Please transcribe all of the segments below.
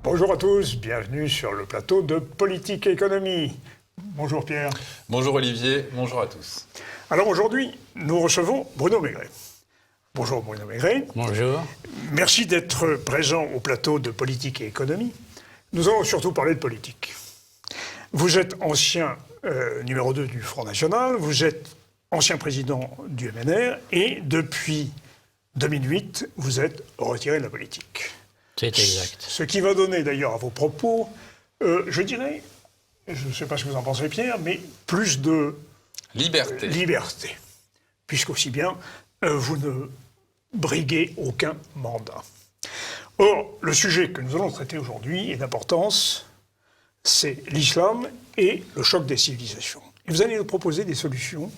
Bonjour à tous, bienvenue sur le plateau de Politique et Économie. Bonjour Pierre. Bonjour Olivier, bonjour à tous. Alors aujourd'hui, nous recevons Bruno Maigret. Bonjour Bruno Maigret. Bonjour. Merci d'être présent au plateau de Politique et Économie. Nous allons surtout parler de politique. Vous êtes ancien numéro 2 du Front National, vous êtes ancien président du MNR et depuis 2008, vous êtes retiré de la politique. C'est exact. Ce qui va donner d'ailleurs à vos propos, je dirais, je ne sais pas ce que vous en pensez Pierre, mais plus de liberté. Puisqu'aussi bien, vous ne briguez aucun mandat. Or, le sujet que nous allons traiter aujourd'hui est d'importance, c'est l'islam et le choc des civilisations. Et vous allez nous proposer des solutions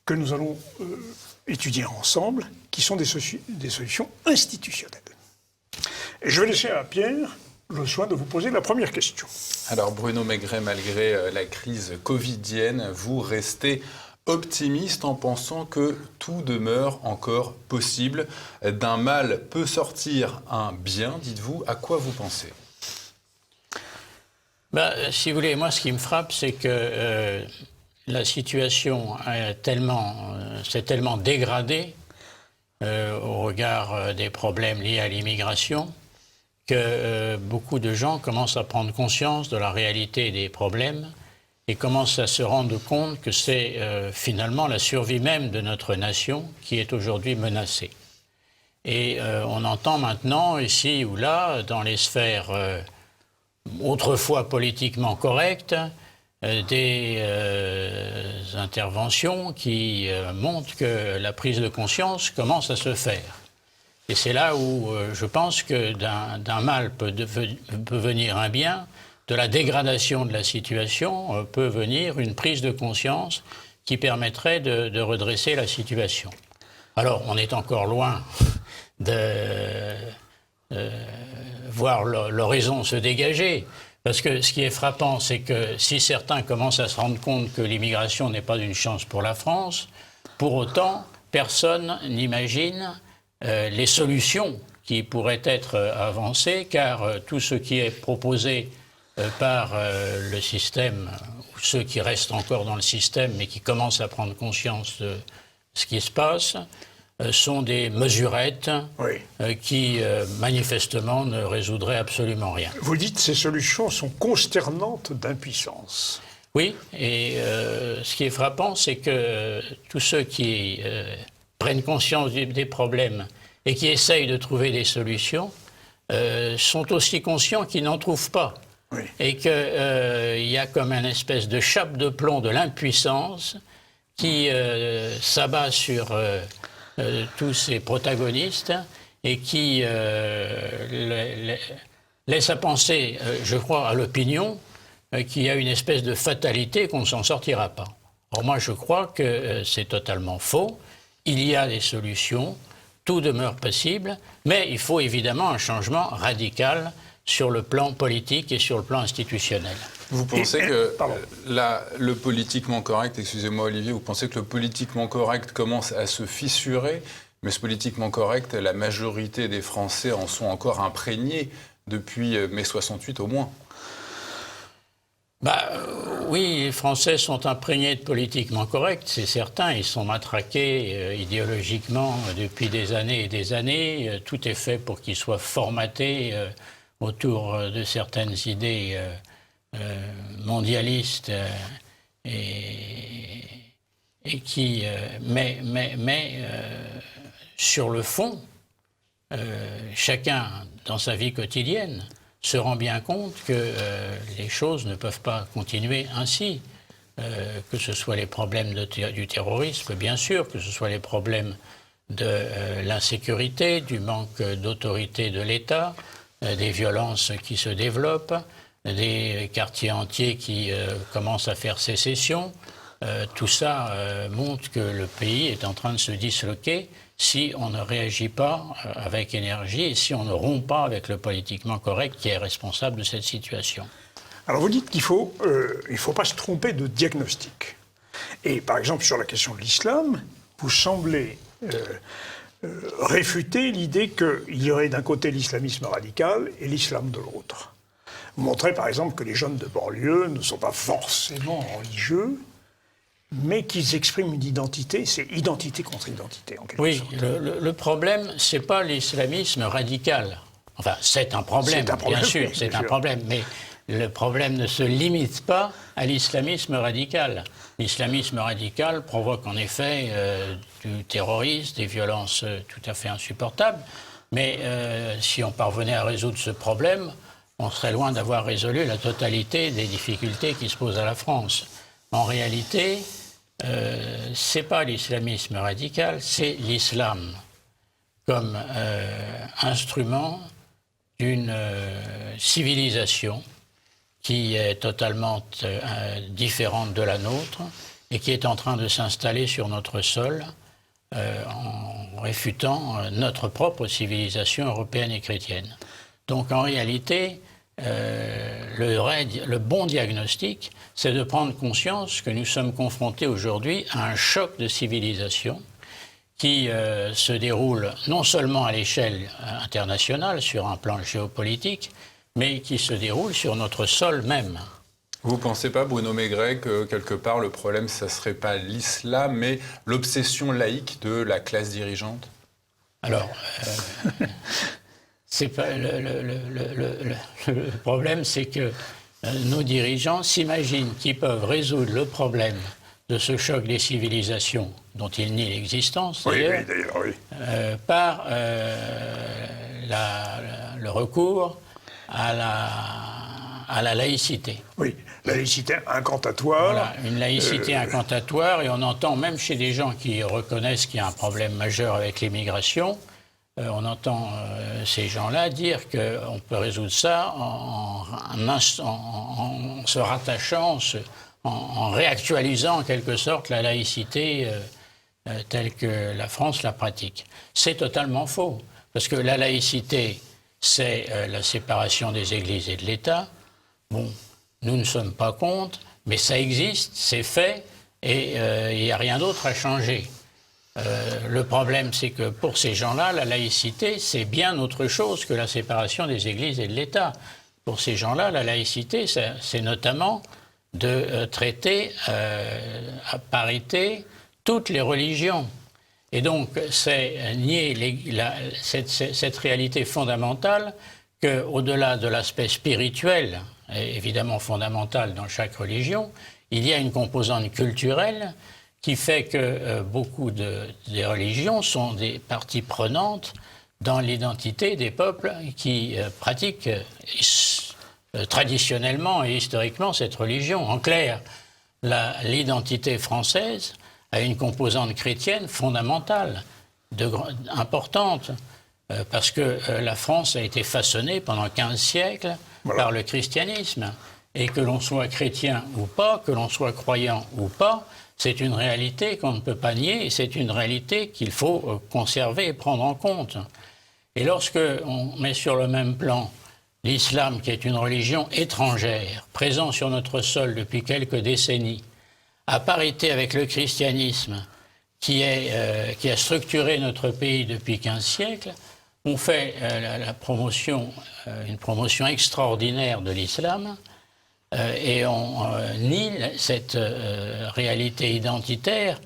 que nous allons étudier ensemble, qui sont des solutions institutionnelles. Et je vais laisser à Pierre le soin de vous poser la première question. Alors Bruno Maigret, malgré la crise covidienne, vous restez optimiste en pensant que tout demeure encore possible. D'un mal peut sortir un bien, dites-vous. À quoi vous pensez ? Si vous voulez, moi ce qui me frappe, c'est que la situation s'est tellement dégradée au regard des problèmes liés à l'immigration que beaucoup de gens commencent à prendre conscience de la réalité des problèmes et commencent à se rendre compte que c'est finalement la survie même de notre nation qui est aujourd'hui menacée. Et on entend maintenant, ici ou là, dans les sphères autrefois politiquement correctes, des interventions qui montrent que la prise de conscience commence à se faire. Et c'est là où je pense que d'un mal peut venir un bien, de la dégradation de la situation peut venir une prise de conscience qui permettrait de redresser la situation. Alors, on est encore loin de voir l'horizon se dégager, parce que ce qui est frappant, c'est que si certains commencent à se rendre compte que l'immigration n'est pas une chance pour la France, pour autant, personne n'imagine les solutions qui pourraient être avancées, car tout ce qui est proposé par le système, ou ceux qui restent encore dans le système, mais qui commencent à prendre conscience de ce qui se passe, sont des mesurettes qui, manifestement, ne résoudraient absolument rien. Vous dites que ces solutions sont consternantes d'impuissance. Oui, et ce qui est frappant, c'est que tous ceux qui prennent conscience des problèmes et qui essayent de trouver des solutions sont aussi conscients qu'ils n'en trouvent pas. Oui. Et qu'il y a comme une espèce de chape de plomb de l'impuissance qui s'abat sur tous ces protagonistes et qui laisse à penser, je crois, à l'opinion qu'il y a une espèce de fatalité qu'on ne s'en sortira pas. Or moi je crois que c'est totalement faux. Il y a des solutions, tout demeure possible, mais il faut évidemment un changement radical sur le plan politique et sur le plan institutionnel. Vous pensez que le politiquement correct, excusez-moi Olivier, vous pensez que le politiquement correct commence à se fissurer, mais ce politiquement correct, la majorité des Français en sont encore imprégnés depuis mai 68 au moins? Oui, les Français sont imprégnés de politiquement correct, c'est certain. Ils sont matraqués idéologiquement depuis des années et des années. Tout est fait pour qu'ils soient formatés autour de certaines idées mondialistes et qui... mais sur le fond, chacun dans sa vie quotidienne se rend bien compte que les choses ne peuvent pas continuer ainsi, que ce soit les problèmes du terrorisme, bien sûr, que ce soit les problèmes de l'insécurité, du manque d'autorité de l'État, des violences qui se développent, des quartiers entiers qui commencent à faire sécession. Tout ça montre que le pays est en train de se disloquer si on ne réagit pas avec énergie et si on ne rompt pas avec le politiquement correct qui est responsable de cette situation. Alors vous dites qu'il faut pas se tromper de diagnostic. Et par exemple sur la question de l'islam, vous semblez réfuter l'idée qu'il y aurait d'un côté l'islamisme radical et l'islam de l'autre. Vous montrez par exemple que les jeunes de banlieue ne sont pas forcément religieux, mais qu'ils expriment une identité, c'est identité contre identité en quelque sorte. Oui, le problème, c'est pas l'islamisme radical. Enfin, c'est un problème, bien sûr, oui, c'est bien un sûr. problème, mais le problème ne se limite pas à l'islamisme radical. L'islamisme radical provoque en effet du terrorisme, des violences tout à fait insupportables, mais si on parvenait à résoudre ce problème, on serait loin d'avoir résolu la totalité des difficultés qui se posent à la France. En réalité, c'est pas l'islamisme radical, c'est l'islam comme instrument d'une civilisation qui est totalement différente de la nôtre et qui est en train de s'installer sur notre sol en réfutant notre propre civilisation européenne et chrétienne. Donc en réalité, le bon diagnostic, c'est de prendre conscience que nous sommes confrontés aujourd'hui à un choc de civilisation qui se déroule non seulement à l'échelle internationale, sur un plan géopolitique, mais qui se déroule sur notre sol même. Vous ne pensez pas, Bruno Maigret, que quelque part le problème, ça ne serait pas l'islam, mais l'obsession laïque de la classe dirigeante? Alors, c'est pas le problème, c'est que nos dirigeants s'imaginent qu'ils peuvent résoudre le problème de ce choc des civilisations, dont ils nient l'existence, d'ailleurs, par le recours à la laïcité. Oui, la laïcité incantatoire. Voilà, une laïcité incantatoire, et on entend même chez des gens qui reconnaissent qu'il y a un problème majeur avec l'immigration, on entend ces gens-là dire qu'on peut résoudre ça en se rattachant, en réactualisant en quelque sorte la laïcité telle que la France la pratique. C'est totalement faux, parce que la laïcité, c'est la séparation des églises et de l'État. Bon, nous ne sommes pas contre, mais ça existe, c'est fait, et il n'y a rien d'autre à changer. Le problème, c'est que pour ces gens-là, la laïcité, c'est bien autre chose que la séparation des églises et de l'État. Pour ces gens-là, la laïcité, c'est notamment de traiter à parité toutes les religions. Et donc, c'est nier cette réalité fondamentale qu'au-delà de l'aspect spirituel, évidemment fondamental dans chaque religion, il y a une composante culturelle qui fait que beaucoup des religions sont des parties prenantes dans l'identité des peuples qui pratiquent traditionnellement et historiquement cette religion. En clair, l'identité française a une composante chrétienne fondamentale, importante, parce que la France a été façonnée pendant 15 siècles par le christianisme. Et que l'on soit chrétien ou pas, que l'on soit croyant ou pas, c'est une réalité qu'on ne peut pas nier, et c'est une réalité qu'il faut conserver et prendre en compte. Et lorsque on met sur le même plan l'islam, qui est une religion étrangère, présente sur notre sol depuis quelques décennies, à parité avec le christianisme, qui a structuré notre pays depuis 15 siècles, on fait une promotion extraordinaire de l'islam, et on nie cette réalité identitaire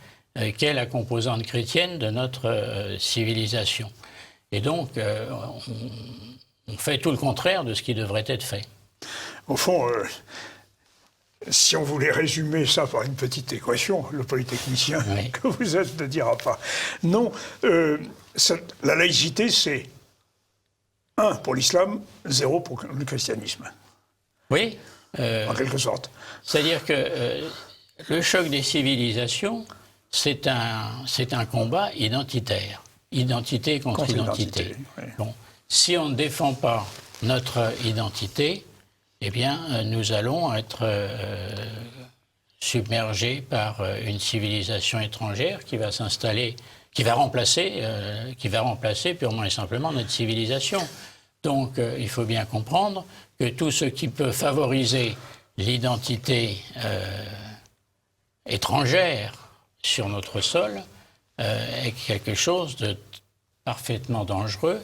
qu'est la composante chrétienne de notre civilisation. Et donc, on fait tout le contraire de ce qui devrait être fait. Au fond, si on voulait résumer ça par une petite équation, le polytechnicien que vous êtes ne dira pas. Non, la laïcité, c'est 1 pour l'islam, 0 pour le christianisme. Oui. En quelque sorte. C'est-à-dire que le choc des civilisations, c'est un combat identitaire. Identité contre identité. Oui. Bon. Si on ne défend pas notre identité, eh bien, nous allons être submergés par une civilisation étrangère qui va s'installer, qui va remplacer purement et simplement notre civilisation. Donc, il faut bien comprendre que tout ce qui peut favoriser l'identité étrangère sur notre sol est quelque chose de parfaitement dangereux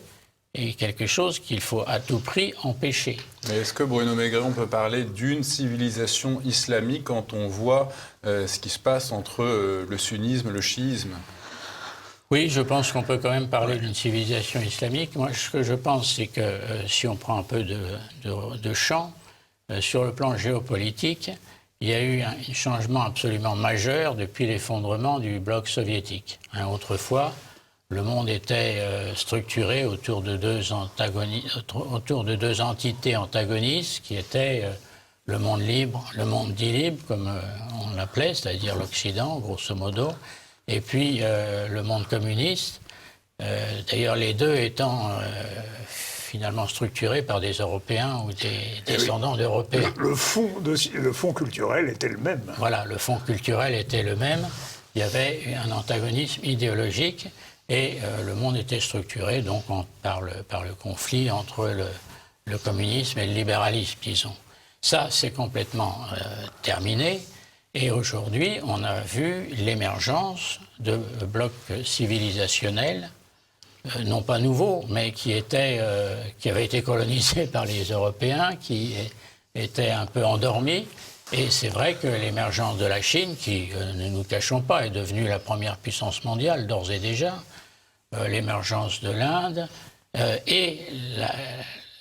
est quelque chose qu'il faut à tout prix empêcher. Mais est-ce que, Bruno Maigret, on peut parler d'une civilisation islamique quand on voit ce qui se passe entre le sunnisme et le chiisme ? Oui, je pense qu'on peut quand même parler d'une civilisation islamique. Moi, ce que je pense, c'est que si on prend un peu de champ, sur le plan géopolitique, il y a eu un changement absolument majeur depuis l'effondrement du bloc soviétique. Autrefois, le monde était structuré autour de deux entités antagonistes qui étaient le monde libre, le monde dit libre, comme on l'appelait, c'est-à-dire l'Occident, grosso modo, et puis le monde communiste. D'ailleurs, les deux étant finalement structurés par des Européens ou des descendants d'Européens. Le fond culturel était le même. Voilà, le fond culturel était le même. Il y avait un antagonisme idéologique. Et le monde était structuré donc par le conflit entre le communisme et le libéralisme, disons. Ça, c'est complètement terminé. Et aujourd'hui, on a vu l'émergence de blocs civilisationnels, non pas nouveaux, mais qui avaient été colonisés par les Européens, qui étaient un peu endormis. Et c'est vrai que l'émergence de la Chine, qui, ne nous cachons pas, est devenue la première puissance mondiale, d'ores et déjà, l'émergence de l'Inde et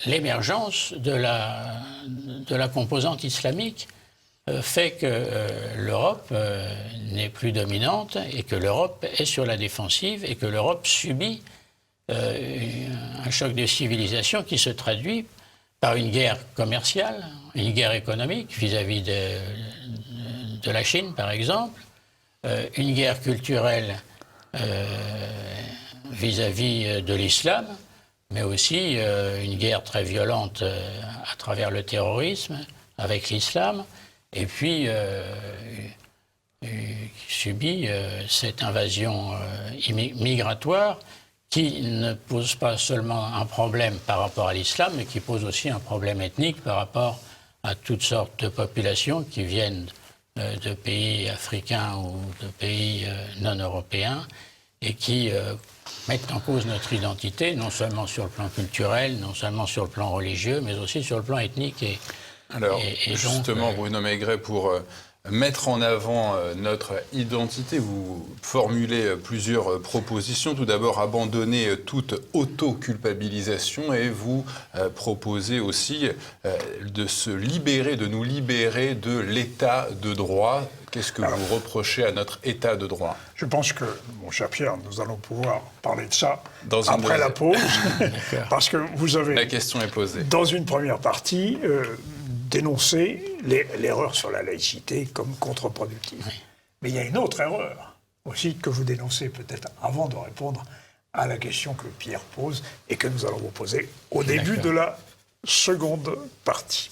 l'émergence de la composante islamique fait que l'Europe n'est plus dominante et que l'Europe est sur la défensive et que l'Europe subit un choc de civilisation qui se traduit par une guerre commerciale, une guerre économique vis-à-vis de la Chine, par exemple, une guerre culturelle vis-à-vis de l'islam, mais aussi une guerre très violente à travers le terrorisme avec l'islam, et puis subit cette invasion migratoire qui ne pose pas seulement un problème par rapport à l'islam, mais qui pose aussi un problème ethnique par rapport à toutes sortes de populations qui viennent de pays africains ou de pays non européens et qui mettent en cause notre identité, non seulement sur le plan culturel, non seulement sur le plan religieux, mais aussi sur le plan ethnique. Alors, justement, Bruno Maigret, pour mettre en avant notre identité, vous formulez plusieurs propositions. Tout d'abord, abandonner toute auto-culpabilisation et vous proposez aussi de nous libérer de l'état de droit. Qu'est-ce que vous reprochez à notre état de droit ? Je pense que, mon cher Pierre, nous allons pouvoir parler de ça après la pause, parce que vous avez... La question est posée. Dans une première partie, dénoncer l'erreur sur la laïcité comme contre-productive. Oui. Mais il y a une autre erreur aussi que vous dénoncez peut-être avant de répondre à la question que Pierre pose et que nous allons vous poser au début de la seconde partie.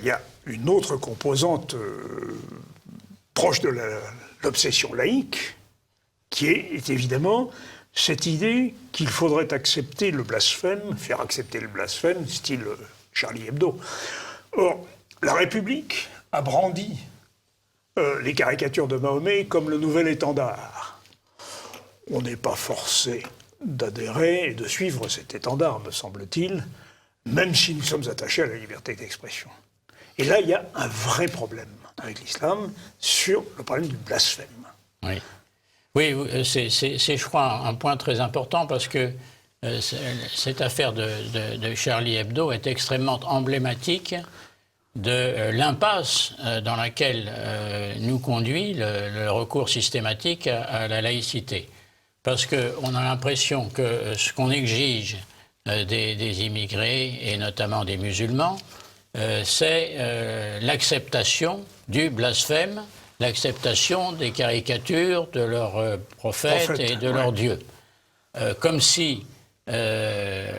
Il y a une autre composante proche de l'obsession laïque, qui est évidemment cette idée qu'il faudrait accepter le blasphème, faire accepter le blasphème, style Charlie Hebdo. Or, la République a brandi les caricatures de Mahomet comme le nouvel étendard. On n'est pas forcé d'adhérer et de suivre cet étendard, me semble-t-il, même si nous sommes attachés à la liberté d'expression. Et là, il y a un vrai problème avec l'islam sur le problème du blasphème. Oui, c'est je crois, un point très important parce que cette affaire de Charlie Hebdo est extrêmement emblématique de l'impasse dans laquelle nous conduit le recours systématique à la laïcité. Parce qu'on a l'impression que ce qu'on exige des immigrés, et notamment des musulmans, c'est l'acceptation du blasphème, l'acceptation des caricatures de leurs prophètes et de leurs dieux. Comme si le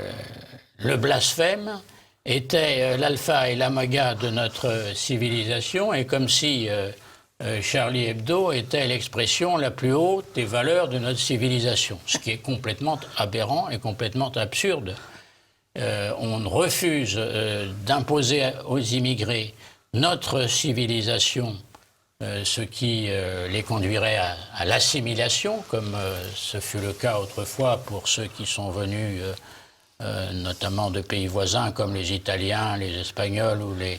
blasphème était l'alpha et l'oméga de notre civilisation, et comme si Charlie Hebdo était l'expression la plus haute des valeurs de notre civilisation, ce qui est complètement aberrant et complètement absurde. On refuse d'imposer aux immigrés notre civilisation, ce qui les conduirait à l'assimilation, comme ce fut le cas autrefois pour ceux qui sont venus notamment de pays voisins comme les Italiens, les Espagnols ou les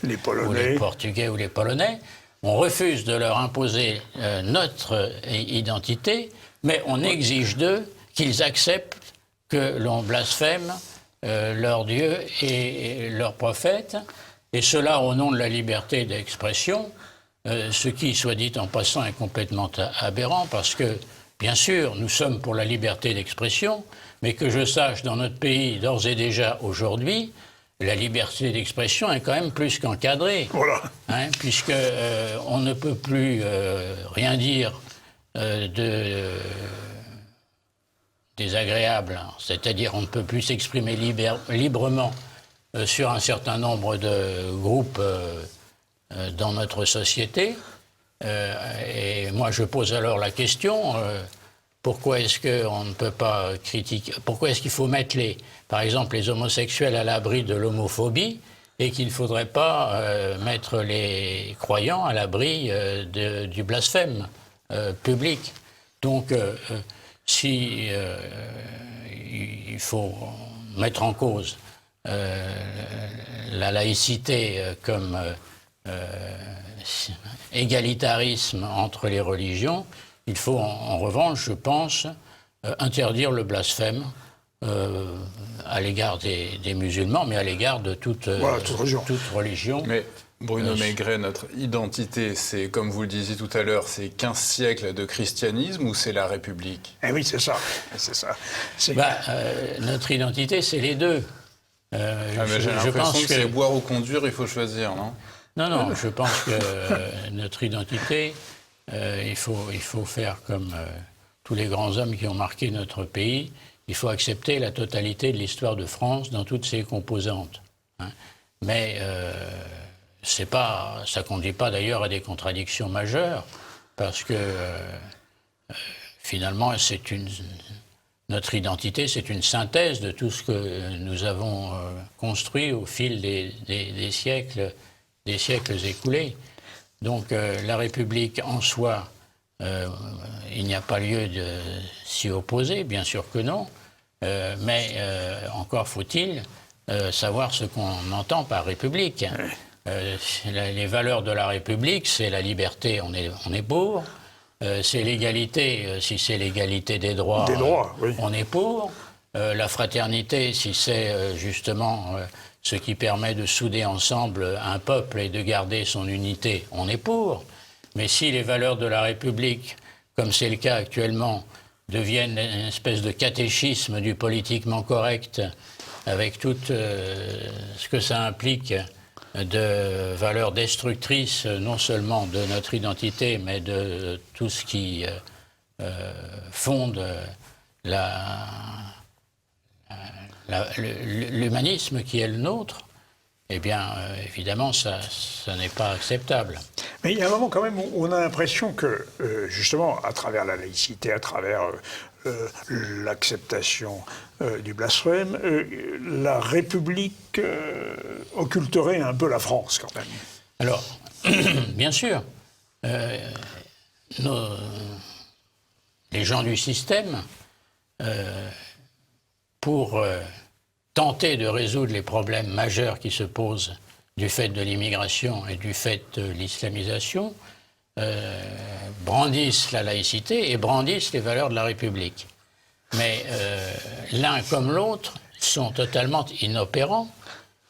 Portugais ou les Polonais. On refuse de leur imposer notre identité, mais on exige d'eux qu'ils acceptent que l'on blasphème leur Dieu et leurs prophètes, et cela au nom de la liberté d'expression, ce qui, soit dit en passant, est complètement aberrant, parce que, bien sûr, nous sommes pour la liberté d'expression, mais que je sache, dans notre pays, d'ores et déjà aujourd'hui, la liberté d'expression est quand même plus qu'encadrée. Voilà. Puisque on ne peut plus rien dire désagréable, c'est-à-dire on ne peut plus s'exprimer librement sur un certain nombre de groupes dans notre société. Et moi, je pose alors la question... pourquoi est-ce qu'on ne peut pas critiquer? Pourquoi est-ce qu'il faut mettre, par exemple, les homosexuels à l'abri de l'homophobie et qu'il ne faudrait pas mettre les croyants à l'abri du blasphème public? Donc, si il faut mettre en cause la laïcité comme égalitarisme entre les religions, il faut, en revanche, je pense, interdire le blasphème à l'égard des musulmans, mais à l'égard de toute religion. Mais Bruno Maigret, notre identité, c'est, comme vous le disiez tout à l'heure, c'est 15 siècles de christianisme ou c'est la République? Eh oui, c'est ça. Notre identité, c'est les deux. J'ai l'impression que c'est boire ou conduire, il faut choisir, non? Non, je pense que notre identité... il faut faire comme tous les grands hommes qui ont marqué notre pays. Il faut accepter la totalité de l'histoire de France dans toutes ses composantes. Mais ça conduit pas d'ailleurs à des contradictions majeures, parce que finalement, notre identité, c'est une synthèse de tout ce que nous avons construit au fil des siècles écoulés. Donc la République en soi, il n'y a pas lieu de s'y opposer, bien sûr que non, mais encore faut-il savoir ce qu'on entend par République. Les valeurs de la République, c'est la liberté, on est pour, c'est l'égalité, si c'est l'égalité des droits, oui. On est pour, la fraternité, si c'est justement... ce qui permet de souder ensemble un peuple et de garder son unité, on est pour. Mais si les valeurs de la République, comme c'est le cas actuellement, deviennent une espèce de catéchisme du politiquement correct, avec tout ce que ça implique de valeurs destructrices, non seulement de notre identité, mais de tout ce qui fonde l'humanisme qui est le nôtre, eh bien, évidemment, ça n'est pas acceptable. Mais il y a un moment quand même où on a l'impression que, justement, à travers la laïcité, à travers l'acceptation du blasphème, la République occulterait un peu la France, quand même. Alors, bien sûr, les gens du système, pour tenter de résoudre les problèmes majeurs qui se posent du fait de l'immigration et du fait de l'islamisation, brandissent la laïcité et brandissent les valeurs de la République. Mais l'un comme l'autre sont totalement inopérants,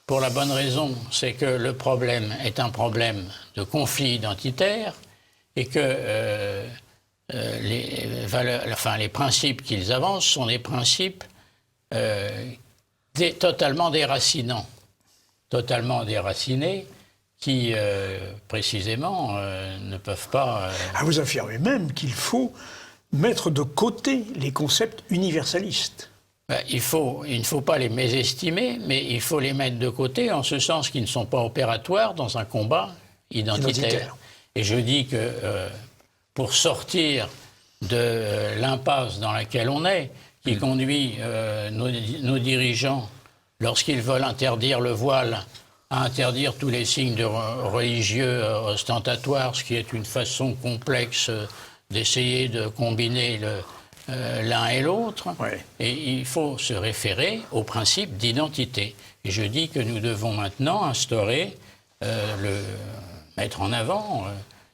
pour la bonne raison, c'est que le problème est un problème de conflit identitaire et que les principes qu'ils avancent sont des principes totalement déracinants, totalement déracinés, qui, précisément, ne peuvent pas... vous affirmez même qu'il faut mettre de côté les concepts universalistes. Il ne faut pas les mésestimer, mais il faut les mettre de côté en ce sens qu'ils ne sont pas opératoires dans un combat identitaire. Et je dis que pour sortir de l'impasse dans laquelle on est, qui conduit nos dirigeants, lorsqu'ils veulent interdire le voile, à interdire tous les signes religieux ostentatoires, ce qui est une façon complexe d'essayer de combiner l'un et l'autre. Ouais. Et il faut se référer au principe d'identité. Et je dis que nous devons maintenant instaurer, mettre en avant,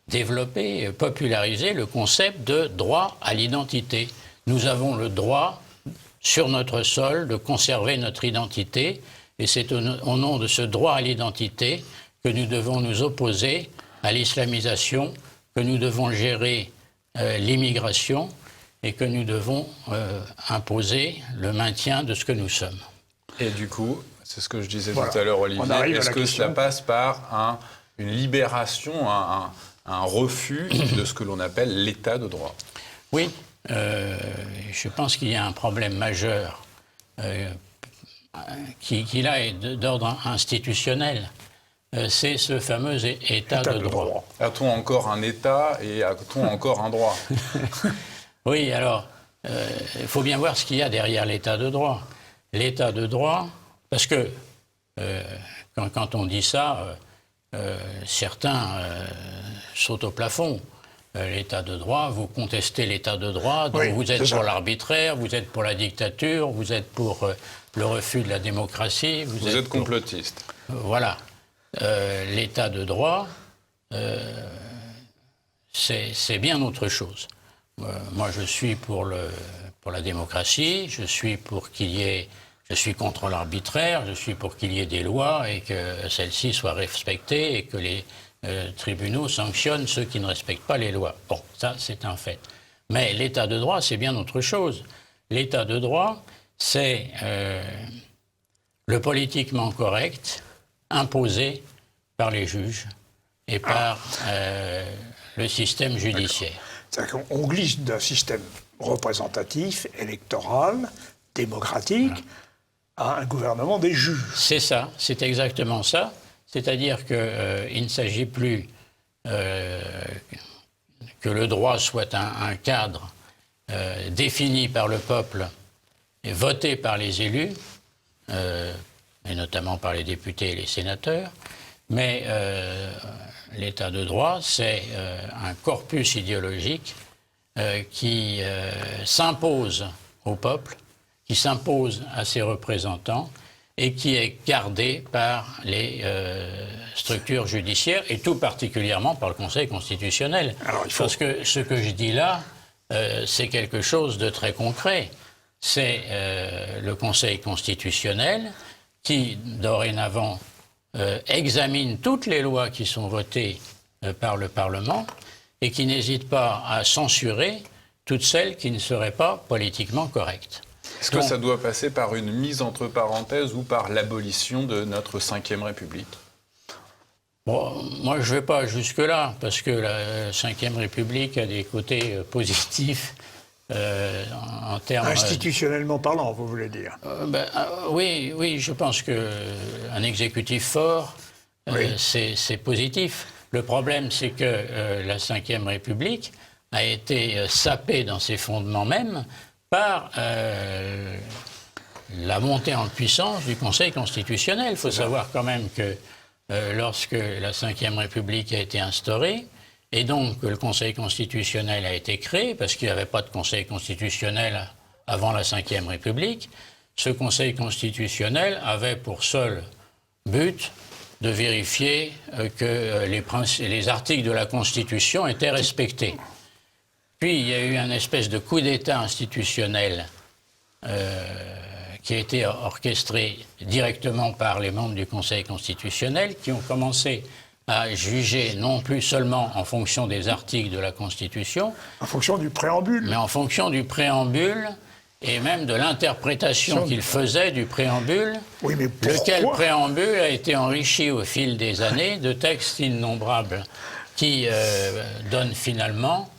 développer, populariser le concept de droit à l'identité. Nous avons le droit, sur notre sol, de conserver notre identité, et c'est au nom de ce droit à l'identité que nous devons nous opposer à l'islamisation, que nous devons gérer l'immigration, et que nous devons imposer le maintien de ce que nous sommes. Et du coup, c'est ce que je disais Voilà. tout à l'heure, Olivier, est-ce que question. cela passe par une libération, un refus de ce que l'on appelle l'état de droit? Oui, je pense qu'il y a un problème majeur qui là est d'ordre institutionnel. C'est ce fameux état de droit. A-t-on encore un état et a-t-on encore un droit? Oui, alors, il faut bien voir ce qu'il y a derrière l'état de droit. L'état de droit, parce que quand on dit ça, certains sautent au plafond. L'état de droit, vous contestez l'état de droit, donc oui, vous êtes pour l'arbitraire, vous êtes pour la dictature, vous êtes pour le refus de la démocratie. Vous êtes complotiste. Voilà. L'état de droit, c'est bien autre chose. Moi, je suis pour la démocratie, je suis contre l'arbitraire, je suis pour qu'il y ait des lois et que celles-ci soient respectées et que les tribunaux sanctionnent ceux qui ne respectent pas les lois. Bon, ça, c'est un fait. Mais l'état de droit, c'est bien autre chose. L'état de droit, c'est le politiquement correct imposé par les juges et par le système judiciaire. C'est-à-dire qu'on glisse d'un système représentatif, électoral, démocratique, à un gouvernement des juges. C'est ça, c'est exactement ça. C'est-à-dire qu'il ne s'agit plus que le droit soit un cadre défini par le peuple et voté par les élus, et notamment par les députés et les sénateurs, mais l'état de droit, c'est un corpus idéologique qui s'impose au peuple, qui s'impose à ses représentants et qui est gardé par les structures judiciaires et tout particulièrement par le Conseil constitutionnel. Alors, Parce que ce que je dis là, c'est quelque chose de très concret. C'est le Conseil constitutionnel qui, dorénavant, examine toutes les lois qui sont votées par le Parlement et qui n'hésite pas à censurer toutes celles qui ne seraient pas politiquement correctes. Est-ce que ça doit passer par une mise entre parenthèses ou par l'abolition de notre Ve République? Bon, moi, je ne vais pas jusque-là, parce que la Ve République a des côtés positifs en termes... Institutionnellement parlant, vous voulez dire? Oui, je pense qu'un exécutif fort, oui. C'est positif. Le problème, c'est que la Ve République a été sapée dans ses fondements même par la montée en puissance du Conseil constitutionnel. Il faut savoir quand même que lorsque la Ve République a été instaurée, et donc que le Conseil constitutionnel a été créé, parce qu'il n'y avait pas de Conseil constitutionnel avant la Ve République, ce Conseil constitutionnel avait pour seul but de vérifier que les articles de la Constitution étaient respectés. Puis il y a eu un espèce de coup d'État institutionnel qui a été orchestré directement par les membres du Conseil constitutionnel, qui ont commencé à juger non plus seulement en fonction des articles de la Constitution, en fonction du préambule, mais en fonction du préambule et même de l'interprétation qu'ils faisaient du préambule, oui, mais lequel préambule a été enrichi au fil des années de textes innombrables qui donnent finalement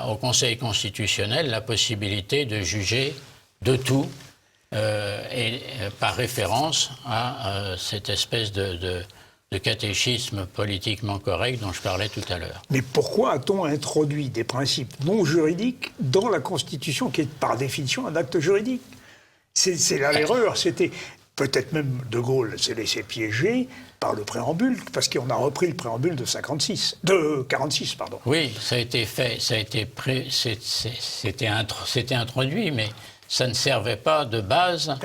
au Conseil constitutionnel la possibilité de juger de tout et par référence à cette espèce de catéchisme politiquement correct dont je parlais tout à l'heure. Mais pourquoi a-t-on introduit des principes non juridiques dans la Constitution, qui est par définition un acte juridique? C'est là l'erreur. C'était peut-être même De Gaulle s'est laissé piéger par le préambule, parce qu'on a repris le préambule de 46, pardon. Oui, ça a été fait, c'était introduit, mais ça ne servait pas de base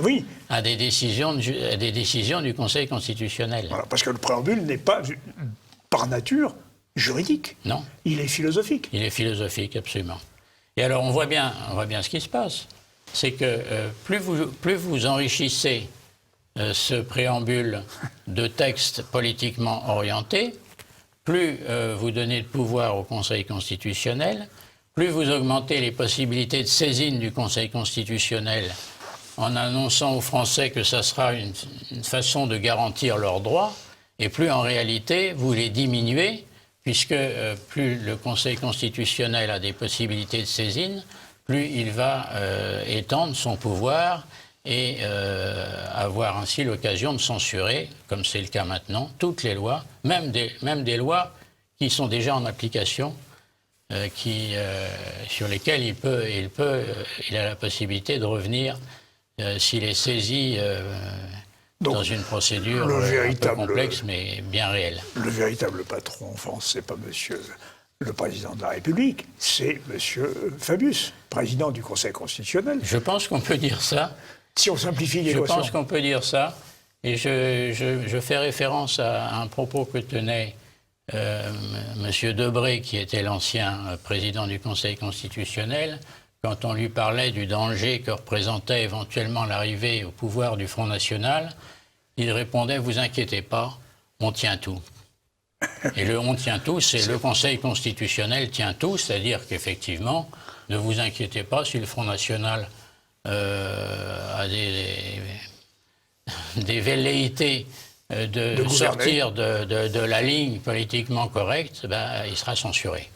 à des décisions du Conseil constitutionnel. Voilà, parce que le préambule n'est pas, par nature, juridique. Non. Il est philosophique. Il est philosophique, absolument. Et alors, on voit bien ce qui se passe. C'est que plus vous enrichissez ce préambule de textes politiquement orientés, plus vous donnez de pouvoir au Conseil constitutionnel, plus vous augmentez les possibilités de saisine du Conseil constitutionnel en annonçant aux Français que ça sera une façon de garantir leurs droits, et plus en réalité vous les diminuez, puisque plus le Conseil constitutionnel a des possibilités de saisine, plus il va étendre son pouvoir et avoir ainsi l'occasion de censurer, comme c'est le cas maintenant, toutes les lois, même des lois qui sont déjà en application, sur lesquelles il a la possibilité de revenir s'il est saisi dans une procédure un peu complexe mais bien réelle. Le véritable patron en France, c'est pas monsieur le président de la République, c'est monsieur Fabius, président du Conseil constitutionnel. Je pense qu'on peut dire ça. Si on simplifie l'équation. Je pense qu'on peut dire ça. Et je fais référence à un propos que tenait monsieur Debré, qui était l'ancien président du Conseil constitutionnel, quand on lui parlait du danger que représentait éventuellement l'arrivée au pouvoir du Front National. Il répondait « Vous inquiétez pas, on tient tout ». Et le « on tient tout », c'est le Conseil constitutionnel tient tout, c'est-à-dire qu'effectivement, ne vous inquiétez pas si le Front National a des velléités de sortir de la ligne politiquement correcte, il sera censuré.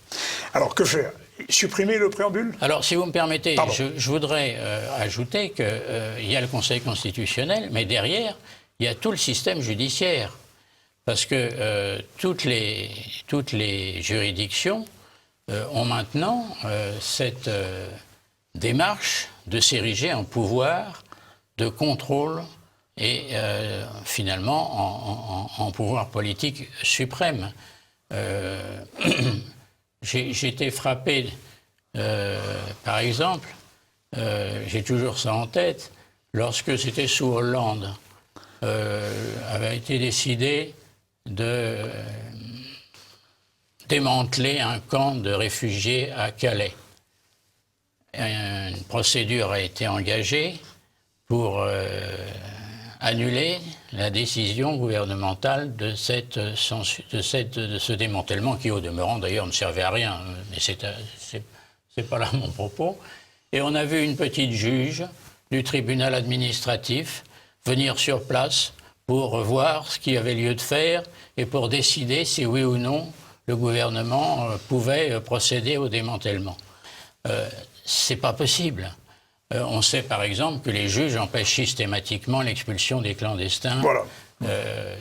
Alors que faire? Supprimer le préambule? Alors, si vous me permettez, je voudrais ajouter qu'il y a le Conseil constitutionnel, mais derrière, il y a tout le système judiciaire. Parce que toutes les juridictions ont maintenant cette démarche de s'ériger en pouvoir de contrôle et finalement en pouvoir politique suprême. J'ai été frappé, par exemple, j'ai toujours ça en tête, lorsque c'était sous Hollande, avait été décidé de démanteler un camp de réfugiés à Calais. Une procédure a été engagée pour annuler la décision gouvernementale de ce démantèlement qui, au demeurant, d'ailleurs, ne servait à rien. Mais c'est pas là mon propos. Et on a vu une petite juge du tribunal administratif venir sur place pour voir ce qu'il y avait lieu de faire et pour décider si oui ou non le gouvernement pouvait procéder au démantèlement. C'est pas possible. On sait par exemple que les juges empêchent systématiquement l'expulsion des clandestins. Voilà.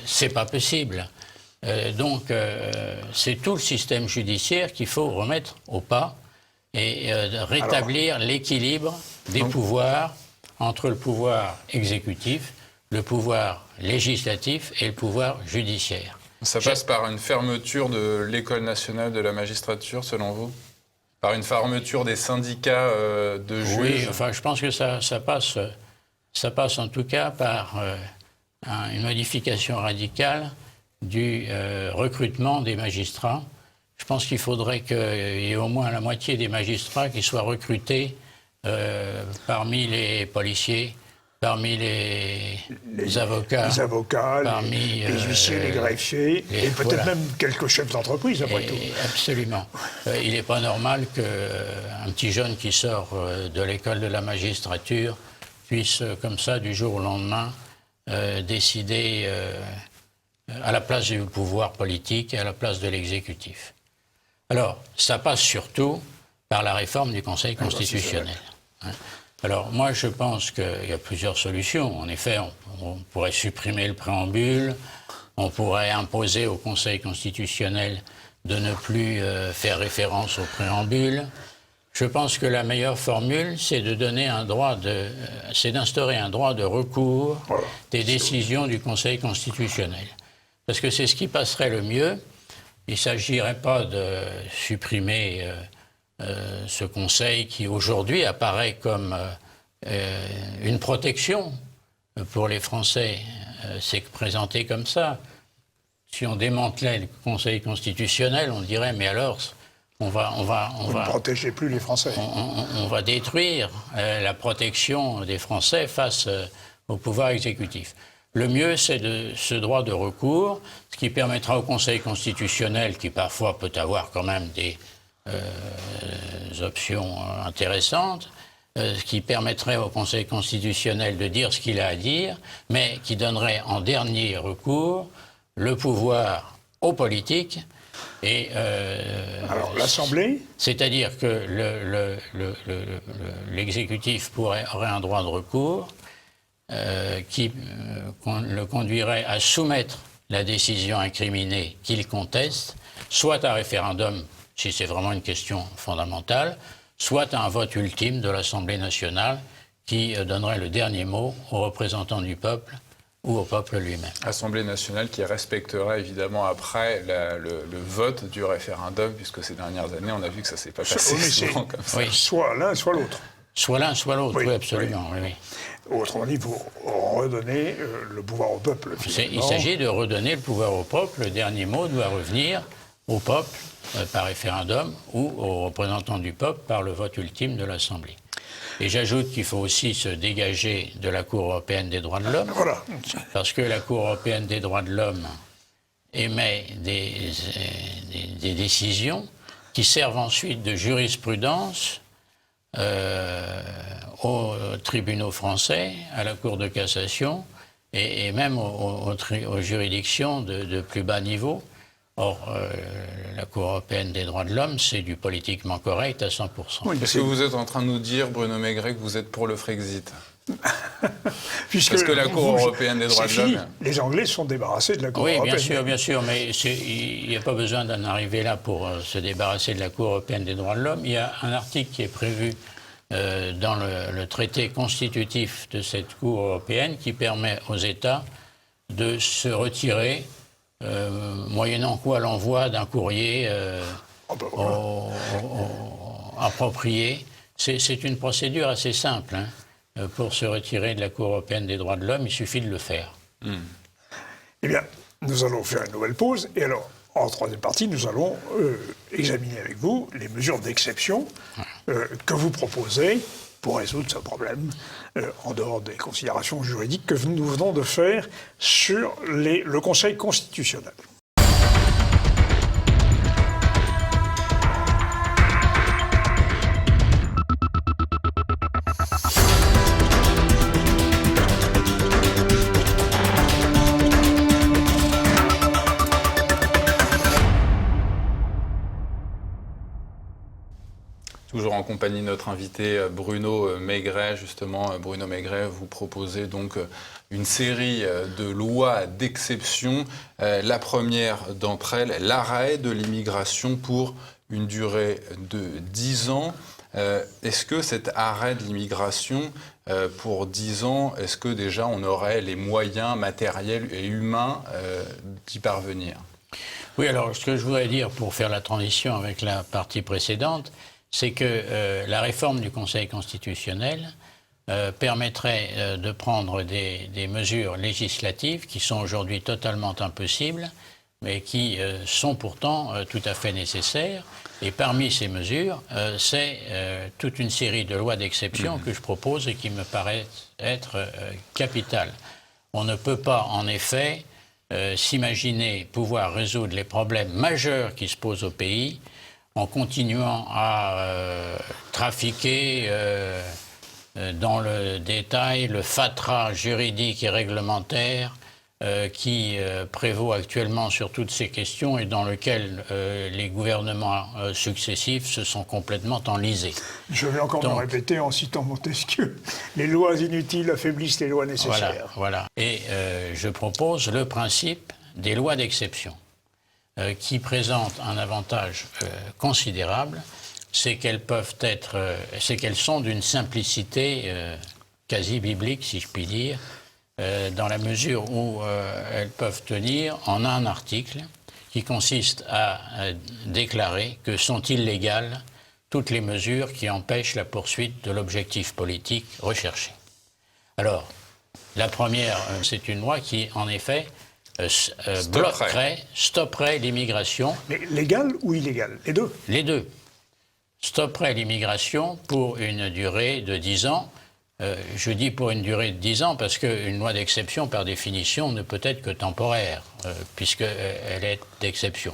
C'est pas possible. Donc c'est tout le système judiciaire qu'il faut remettre au pas et rétablir l'équilibre des pouvoirs entre le pouvoir exécutif, le pouvoir législatif et le pouvoir judiciaire. Ça passe par une fermeture de l'École nationale de la magistrature, selon vous? Par une fermeture des syndicats de juges? Oui, enfin, je pense que ça passe en tout cas par une modification radicale du recrutement des magistrats. Je pense qu'il faudrait qu'il y ait au moins la moitié des magistrats qui soient recrutés parmi les policiers, parmi les avocats, parmi les huissiers, les greffiers, et peut-être même quelques chefs d'entreprise, après tout. Absolument. Il n'est pas normal qu'un petit jeune qui sort de l'école de la magistrature puisse, comme ça, du jour au lendemain, décider à la place du pouvoir politique et à la place de l'exécutif. Alors, ça passe surtout par la réforme du Conseil constitutionnel. Alors, moi, je pense qu'il y a plusieurs solutions. En effet, on pourrait supprimer le préambule, On pourrait imposer au Conseil constitutionnel de ne plus faire référence au préambule. Je pense que la meilleure formule, c'est d'instaurer un droit de recours des décisions du Conseil constitutionnel. Parce que c'est ce qui passerait le mieux. Il ne s'agirait pas de supprimer ce Conseil qui, aujourd'hui, apparaît comme une protection pour les Français. C'est présenté comme ça. Si on démantelait le Conseil constitutionnel, on dirait, mais alors, on va ne protégez plus les Français. On va détruire la protection des Français face au pouvoir exécutif. Le mieux, c'est ce droit de recours, ce qui permettra au Conseil constitutionnel, qui parfois peut avoir quand même des options intéressantes, ce qui permettrait au Conseil constitutionnel de dire ce qu'il a à dire, mais qui donnerait en dernier recours le pouvoir aux politiques. Et alors l'Assemblée, c'est-à-dire que l'exécutif aurait un droit de recours qui le conduirait à soumettre la décision incriminée qu'il conteste, soit à référendum, si c'est vraiment une question fondamentale, soit à un vote ultime de l'Assemblée nationale qui donnerait le dernier mot aux représentants du peuple ou au peuple lui-même. Assemblée nationale qui respectera évidemment après le vote du référendum, puisque ces dernières années, on a vu que ça ne s'est pas passé souvent comme ça. Oui. Soit l'un, soit l'autre. Soit l'un, soit l'autre, oui, absolument. Oui. Autrement dit, vous redonnez le pouvoir au peuple, finalement. Il s'agit de redonner le pouvoir au peuple. Le dernier mot doit revenir au peuple par référendum ou aux représentants du peuple par le vote ultime de l'Assemblée. Et j'ajoute qu'il faut aussi se dégager de la Cour européenne des droits de l'homme, voilà. Parce que la Cour européenne des droits de l'homme émet des décisions qui servent ensuite de jurisprudence aux tribunaux français, à la Cour de cassation et même aux juridictions de plus bas niveau. Or, la Cour européenne des droits de l'homme, c'est du politiquement correct à 100%. Oui, est-ce que vous êtes en train de nous dire, Bruno Maigret, que vous êtes pour le Frexit? Parce que la Cour européenne des droits de l'homme... Les Anglais sont débarrassés de la Cour européenne. Oui, bien sûr, mais il n'y a pas besoin d'en arriver là pour se débarrasser de la Cour européenne des droits de l'homme. Il y a un article qui est prévu dans le traité constitutif de cette Cour européenne qui permet aux États de se retirer moyennant quoi l'envoi d'un courrier approprié. C'est une procédure assez simple. Pour se retirer de la Cour européenne des droits de l'homme, il suffit de le faire. Eh bien, nous allons faire une nouvelle pause. Et alors, en troisième partie, nous allons examiner avec vous les mesures d'exception que vous proposez pour résoudre ce problème, en dehors des considérations juridiques que nous venons de faire sur le Conseil constitutionnel. Toujours en compagnie de notre invité Bruno Maigret. Justement, Bruno Maigret, vous proposez donc une série de lois d'exception. La première d'entre elles, l'arrêt de l'immigration pour une durée de 10 ans. Est-ce que cet arrêt de l'immigration pour 10 ans, est-ce que déjà on aurait les moyens matériels et humains d'y parvenir? Oui, alors ce que je voudrais dire pour faire la transition avec la partie précédente, c'est que la réforme du Conseil constitutionnel permettrait de prendre des mesures législatives qui sont aujourd'hui totalement impossibles, mais qui sont pourtant tout à fait nécessaires. Et parmi ces mesures, c'est toute une série de lois d'exception que je propose et qui me paraissent être capitales. On ne peut pas, en effet, s'imaginer pouvoir résoudre les problèmes majeurs qui se posent au pays en continuant à trafiquer dans le détail le fatras juridique et réglementaire qui prévaut actuellement sur toutes ces questions et dans lequel les gouvernements successifs se sont complètement enlisés. Je vais encore me répéter en citant Montesquieu. Les lois inutiles affaiblissent les lois nécessaires. Voilà. Et je propose le principe des lois d'exception qui présentent un avantage considérable, c'est qu'elles sont d'une simplicité quasi biblique, si je puis dire, dans la mesure où elles peuvent tenir en un article qui consiste à déclarer que sont illégales toutes les mesures qui empêchent la poursuite de l'objectif politique recherché. Alors, la première, c'est une loi qui, en effet, stopperait l'immigration. Mais légale ou illégale? Les deux? Les deux. Stopperait l'immigration pour une durée de 10 ans. Je dis pour une durée de 10 ans parce qu'une loi d'exception, par définition, ne peut être que temporaire, puisqu'elle est d'exception.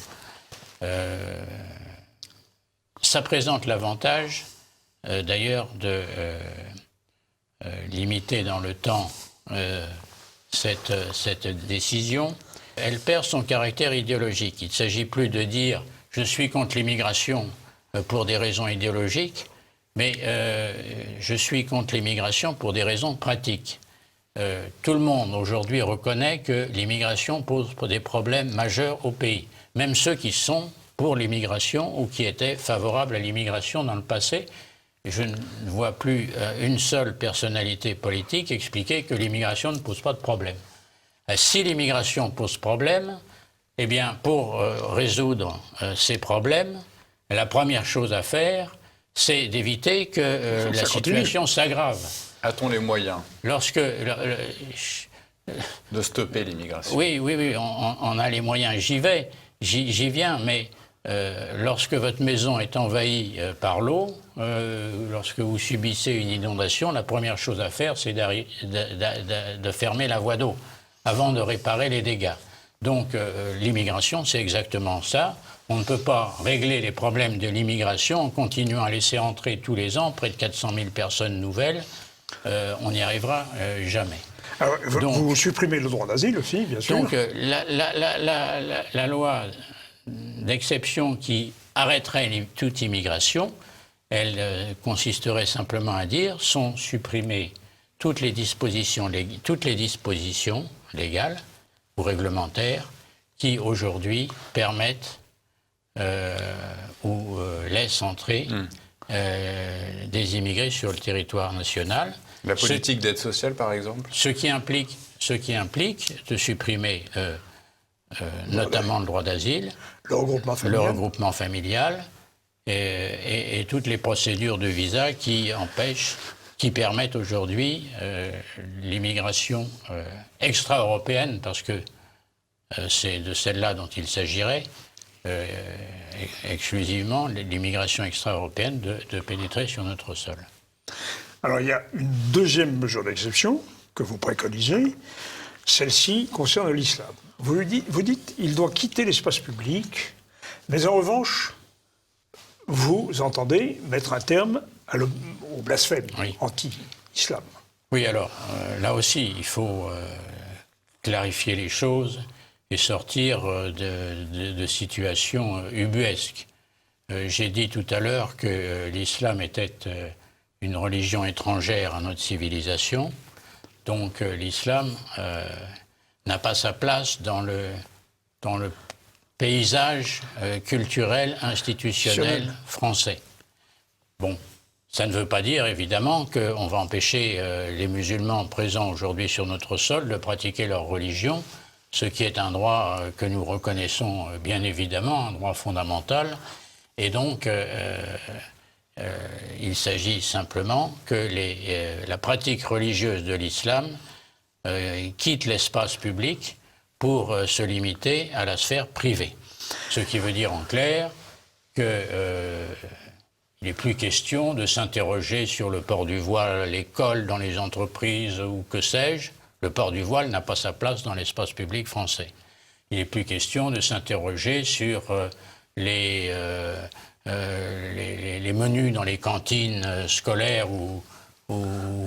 Ça présente l'avantage, d'ailleurs, de limiter dans le temps cette décision. Elle perd son caractère idéologique. Il ne s'agit plus de dire « je suis contre l'immigration pour des raisons idéologiques », mais je suis contre l'immigration pour des raisons pratiques. Tout le monde aujourd'hui reconnaît que l'immigration pose des problèmes majeurs au pays. Même ceux qui sont pour l'immigration ou qui étaient favorables à l'immigration dans le passé. Je ne vois plus une seule personnalité politique expliquer que l'immigration ne pose pas de problème. Si l'immigration pose problème, eh bien, pour résoudre ces problèmes, la première chose à faire, c'est d'éviter que la situation s'aggrave. A-t-on les moyens de stopper l'immigration? Oui, on a les moyens. J'y viens, mais lorsque votre maison est envahie par l'eau, lorsque vous subissez une inondation, la première chose à faire, c'est de fermer la voie d'eau avant de réparer les dégâts. Donc l'immigration, c'est exactement ça. On ne peut pas régler les problèmes de l'immigration en continuant à laisser entrer tous les ans près de 400 000 personnes nouvelles. On n'y arrivera jamais. Alors, vous supprimez le droit d'asile aussi, bien sûr. Donc la loi d'exception qui arrêterait toute immigration, elle consisterait simplement à dire sont supprimées toutes les dispositions légales ou réglementaires qui aujourd'hui permettent ou laissent entrer des immigrés sur le territoire national. La politique d'aide sociale, par exemple? Ce qui implique de supprimer notamment le droit d'asile, le regroupement familial et toutes les procédures de visa qui permettent aujourd'hui l'immigration extra-européenne, parce que c'est de celle-là dont il s'agirait, exclusivement l'immigration extra-européenne de pénétrer sur notre sol. Alors il y a une deuxième mesure d'exception que vous préconisez, celle-ci concerne l'islam. Vous dites qu'il doit quitter l'espace public, mais en revanche, vous entendez mettre un terme au blasphème anti-islam. Oui, alors là aussi, il faut clarifier les choses et sortir de situations ubuesques. J'ai dit tout à l'heure que l'islam était une religion étrangère à notre civilisation, donc l'islam n'a pas sa place dans le paysage culturel, institutionnel français. Bon, ça ne veut pas dire, évidemment, qu'on va empêcher les musulmans présents aujourd'hui sur notre sol de pratiquer leur religion, ce qui est un droit que nous reconnaissons bien évidemment, un droit fondamental. Et donc, il s'agit simplement que la pratique religieuse de l'islam quitte l'espace public pour se limiter à la sphère privée. Ce qui veut dire en clair qu'il n'est plus question de s'interroger sur le port du voile à l'école, dans les entreprises ou que sais-je. Le port du voile n'a pas sa place dans l'espace public français. Il n'est plus question de s'interroger sur les menus dans les cantines scolaires ou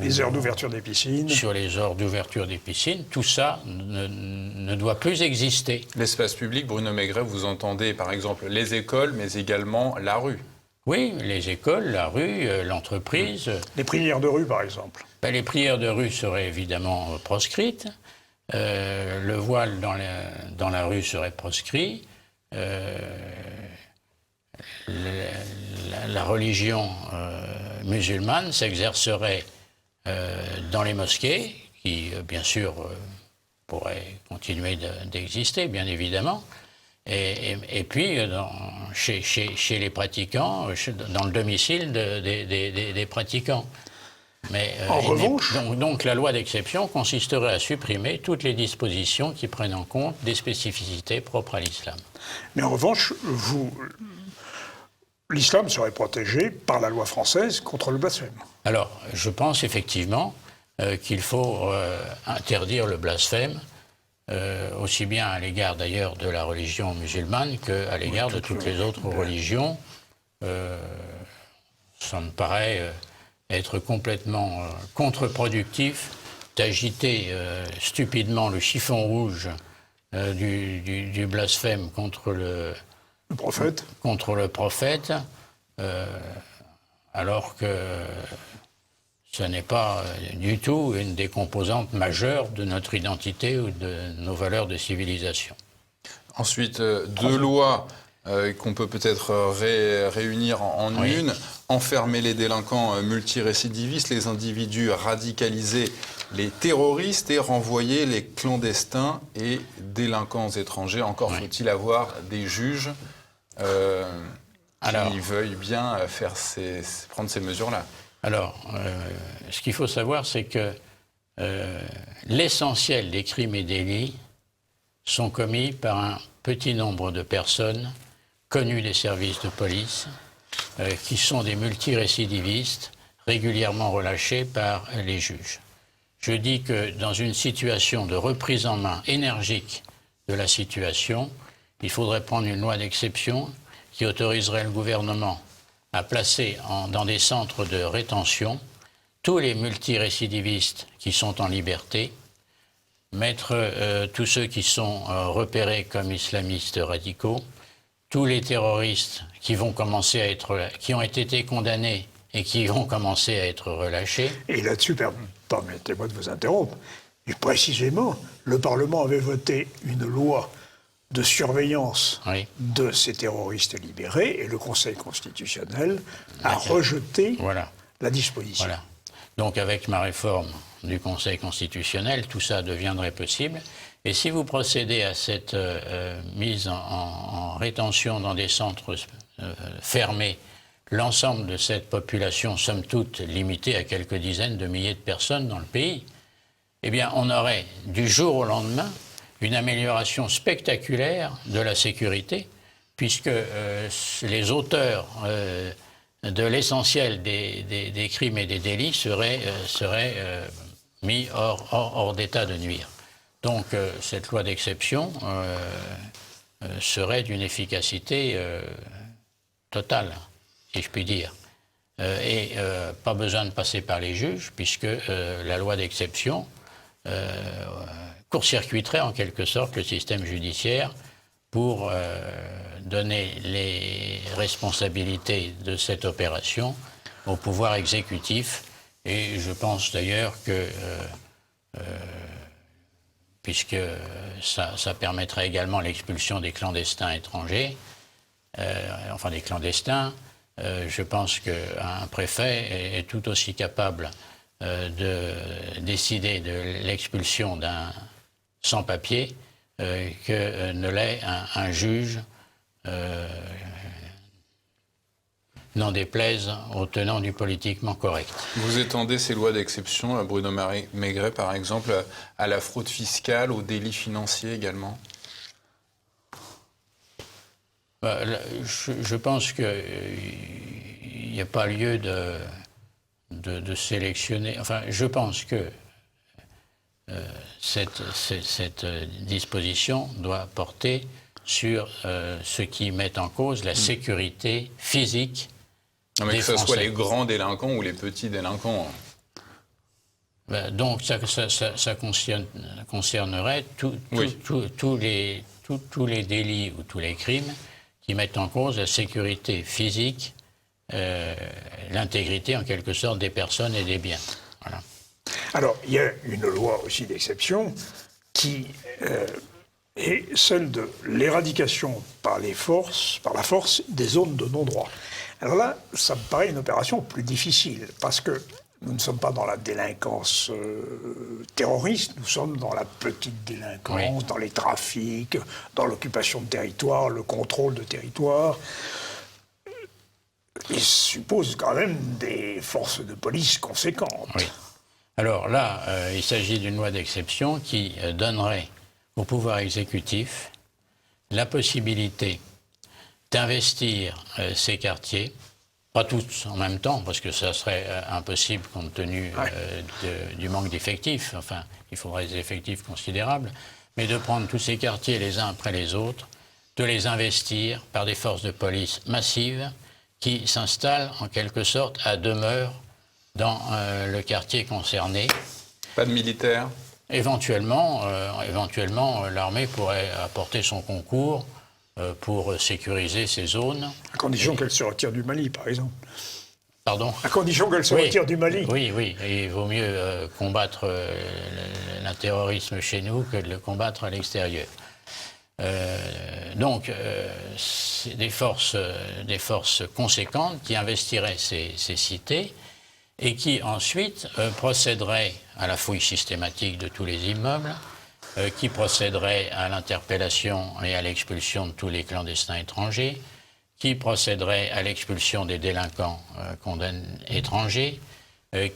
les heures d'ouverture des piscines. Sur les heures d'ouverture des piscines, tout ça ne doit plus exister. L'espace public, Bruno Maigret, vous entendez par exemple les écoles, mais également la rue. Oui, les écoles, la rue, l'entreprise. Les prières de rue, par exemple. Les prières de rue seraient évidemment proscrites. le voile dans la rue serait proscrit, la religion musulmane s'exercerait dans les mosquées, qui bien sûr pourraient continuer d'exister, bien évidemment, et puis chez les pratiquants, dans le domicile des pratiquants. Mais, en revanche, donc la loi d'exception consisterait à supprimer toutes les dispositions qui prennent en compte des spécificités propres à l'islam. Mais en revanche, l'islam serait protégé par la loi française contre le blasphème. Alors, je pense effectivement qu'il faut interdire le blasphème, aussi bien à l'égard d'ailleurs de la religion musulmane qu'à l'égard de toutes les autres religions. Ça me paraît être complètement contre-productif d'agiter stupidement le chiffon rouge du blasphème contre le prophète, alors que ce n'est pas du tout une des composantes majeures de notre identité ou de nos valeurs de civilisation. Ensuite, deux lois qu'on peut peut-être réunir en une. Enfermer les délinquants multirécidivistes, les individus radicalisés, les terroristes, et renvoyer les clandestins et délinquants étrangers. Encore faut-il avoir des juges qui veuillent bien prendre ces mesures-là. Alors, ce qu'il faut savoir, c'est que l'essentiel des crimes et délits sont commis par un petit nombre de personnes connues des services de police, qui sont des multirécidivistes régulièrement relâchés par les juges. Je dis que dans une situation de reprise en main énergique de la situation, il faudrait prendre une loi d'exception qui autoriserait le gouvernement à placer dans des centres de rétention tous les multirécidivistes qui sont en liberté, mettre tous ceux qui sont repérés comme islamistes radicaux, tous les terroristes qui ont été condamnés et qui vont commencer à être relâchés. Et là-dessus, permettez-moi de vous interrompre, et précisément, le Parlement avait voté une loi de surveillance de ces terroristes libérés, et le Conseil constitutionnel a rejeté la disposition. Voilà. Donc avec ma réforme du Conseil constitutionnel, tout ça deviendrait possible. Et si vous procédez à cette mise en rétention dans des centres fermés, l'ensemble de cette population, somme toute limitée à quelques dizaines de milliers de personnes dans le pays, eh bien on aurait du jour au lendemain une amélioration spectaculaire de la sécurité, puisque les auteurs de l'essentiel des crimes et des délits seraient mis hors d'état de nuire. Donc cette loi d'exception serait d'une efficacité totale, si je puis dire. Et pas besoin de passer par les juges, puisque la loi d'exception court-circuiterait en quelque sorte le système judiciaire pour donner les responsabilités de cette opération au pouvoir exécutif. Et je pense d'ailleurs que puisque ça permettrait également l'expulsion des clandestins étrangers, enfin des clandestins, je pense qu'un préfet est tout aussi capable de décider de l'expulsion d'un sans-papier que ne l'est un juge, n'en déplaise aux tenants du politiquement correct. Vous étendez ces lois d'exception, Bruno Maigret par exemple, à la fraude fiscale, aux délits financiers également? Je pense qu'il n'y a pas lieu de sélectionner. Enfin, je pense que cette disposition doit porter sur ce qui met en cause la sécurité physique non, mais des que ce Français. soit les grands délinquants ou les petits délinquants. Donc ça concernerait tous les délits ou tous les crimes qui mettent en cause la sécurité physique, l'intégrité en quelque sorte des personnes et des biens. Voilà. Alors, il y a une loi aussi d'exception qui est celle de l'éradication par la force, des zones de non-droit. Alors là, ça me paraît une opération plus difficile, parce que nous ne sommes pas dans la délinquance terroriste, nous sommes dans la petite délinquance, dans les trafics, dans l'occupation de territoire, le contrôle de territoire. Il suppose quand même des forces de police conséquentes. Oui. Alors là, il s'agit d'une loi d'exception qui donnerait au pouvoir exécutif la possibilité d'investir ces quartiers, pas tous en même temps, parce que ça serait impossible compte tenu du manque d'effectifs, enfin, il faudrait des effectifs considérables, mais de prendre tous ces quartiers les uns après les autres, de les investir par des forces de police massives qui s'installent en quelque sorte à demeure dans le quartier concerné. Pas de militaires? Éventuellement, l'armée pourrait apporter son concours pour sécuriser ces zones. À condition qu'elle se retire du Mali, par exemple. Pardon? À condition qu'elle se retire du Mali. Oui, oui. Et il vaut mieux combattre le terrorisme chez nous que de le combattre à l'extérieur. Donc, c'est des forces conséquentes qui investiraient ces cités et qui ensuite procéderaient à la fouille systématique de tous les immeubles, qui procéderaient à l'interpellation et à l'expulsion de tous les clandestins étrangers, qui procéderaient à l'expulsion des délinquants étrangers,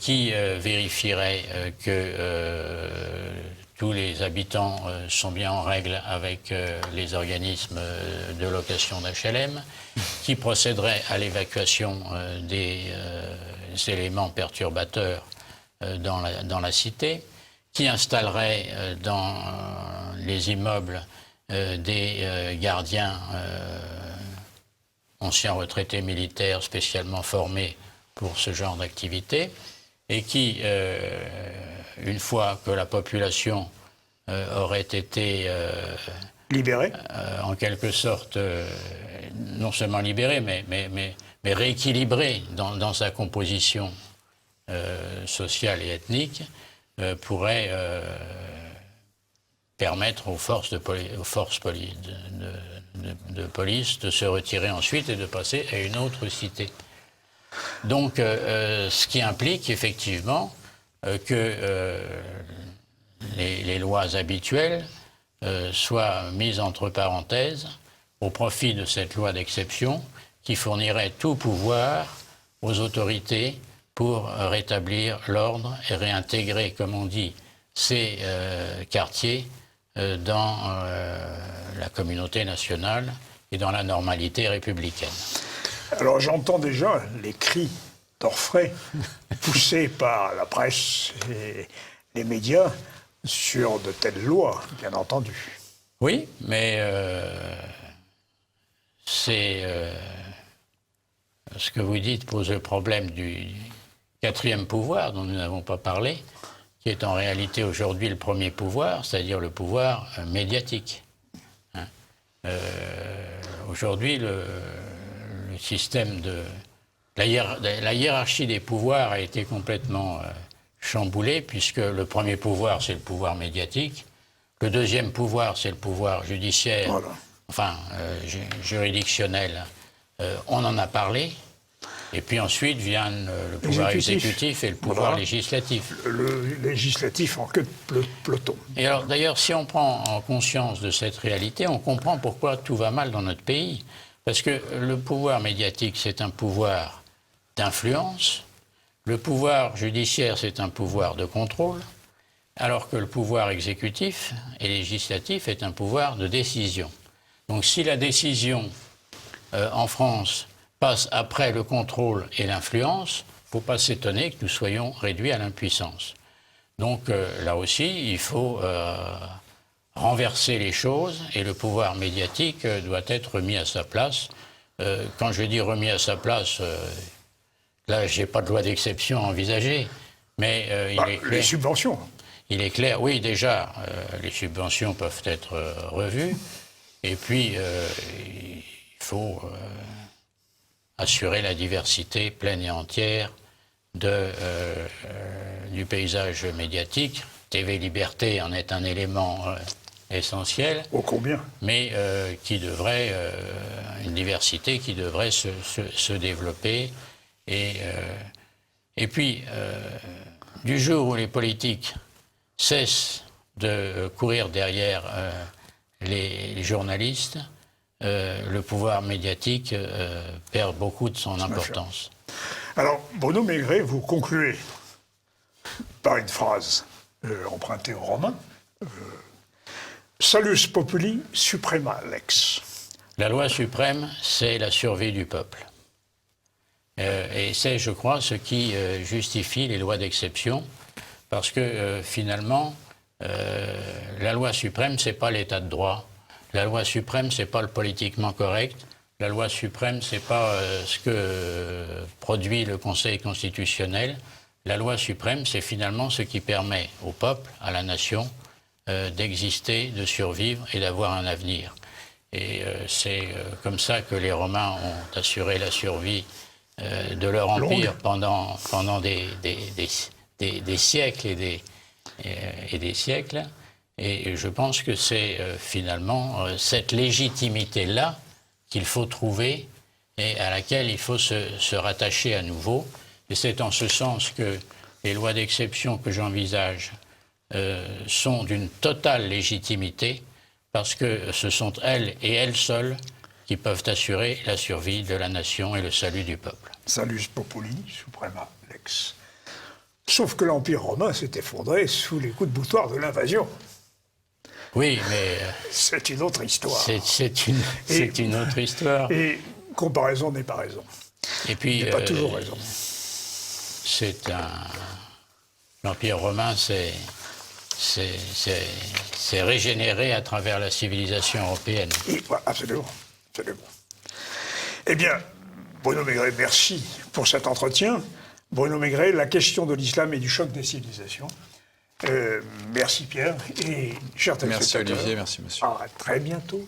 qui vérifieraient que tous les habitants sont bien en règle avec les organismes de location d'HLM, qui procéderait à l'évacuation des éléments perturbateurs dans la cité, qui installerait dans les immeubles des gardiens anciens retraités militaires spécialement formés pour ce genre d'activité, et qui, une fois que la population aurait été libérée, en quelque sorte, non seulement libérée, mais rééquilibrée dans sa composition sociale et ethnique, pourrait permettre aux forces de police de se retirer ensuite et de passer à une autre cité. Donc, ce qui implique effectivement que les lois habituelles soient mises entre parenthèses au profit de cette loi d'exception qui fournirait tout pouvoir aux autorités pour rétablir l'ordre et réintégrer, comme on dit, ces quartiers dans la communauté nationale et dans la normalité républicaine. Alors j'entends déjà les cris d'orfraie poussés par la presse et les médias sur de telles lois, bien entendu. Oui, mais ce que vous dites pose le problème du quatrième pouvoir dont nous n'avons pas parlé, qui est en réalité aujourd'hui le premier pouvoir, c'est-à-dire le pouvoir médiatique. Aujourd'hui, le système de... La hiérarchie des pouvoirs a été complètement chamboulée, puisque le premier pouvoir, c'est le pouvoir médiatique. Le deuxième pouvoir, c'est le pouvoir judiciaire, voilà. Enfin, juridictionnel. On en a parlé. Et puis ensuite viennent le pouvoir exécutif et le pouvoir législatif. Le législatif en queue de peloton. Et alors, d'ailleurs, si on prend en conscience de cette réalité, on comprend pourquoi tout va mal dans notre pays. Parce que le pouvoir médiatique, c'est un pouvoir d'influence. Le pouvoir judiciaire, c'est un pouvoir de contrôle. Alors que le pouvoir exécutif et législatif est un pouvoir de décision. Donc si la décision en France passe après le contrôle et l'influence, il ne faut pas s'étonner que nous soyons réduits à l'impuissance. Donc là aussi, il faut renverser les choses et le pouvoir médiatique doit être remis à sa place. Quand je dis remis à sa place, là, je n'ai pas de loi d'exception à envisager, mais il est clair... Les subventions. Il est clair, oui, déjà, les subventions peuvent être revues, et puis il faut... assurer la diversité pleine et entière du paysage médiatique, TV Liberté en est un élément essentiel. Ô combien. Mais qui devrait, une diversité qui devrait se développer. Et puis, du jour où les politiques cessent de courir derrière les journalistes, le pouvoir médiatique perd beaucoup de son importance. Alors, Bruno Maigret, vous concluez par une phrase empruntée aux Romains. Salus populi suprema lex. La loi suprême, c'est la survie du peuple. Et c'est, je crois, ce qui justifie les lois d'exception, parce que finalement, la loi suprême, c'est pas l'état de droit. La loi suprême, c'est pas le politiquement correct. La loi suprême, c'est pas ce que produit le Conseil constitutionnel. La loi suprême, c'est finalement ce qui permet au peuple, à la nation, d'exister, de survivre et d'avoir un avenir. Et c'est comme ça que les Romains ont assuré la survie de leur empire pendant des siècles et des siècles. Et je pense que c'est finalement cette légitimité-là qu'il faut trouver et à laquelle il faut se rattacher à nouveau. Et c'est en ce sens que les lois d'exception que j'envisage sont d'une totale légitimité, parce que ce sont elles et elles seules qui peuvent assurer la survie de la nation et le salut du peuple. Salus populi suprema lex. Sauf que l'Empire romain s'est effondré sous les coups de boutoir de l'invasion. Oui, mais... c'est une autre histoire. C'est une autre histoire. Et comparaison n'est pas raison. Et puis... n'est pas toujours raison. L'Empire romain s'est régénéré à travers la civilisation européenne. Et, absolument, absolument. Eh bien, Bruno Maigret, merci pour cet entretien. Bruno Maigret, la question de l'islam et du choc des civilisations. Merci Pierre et chers téléspectateurs. Merci Olivier, merci monsieur. À très bientôt.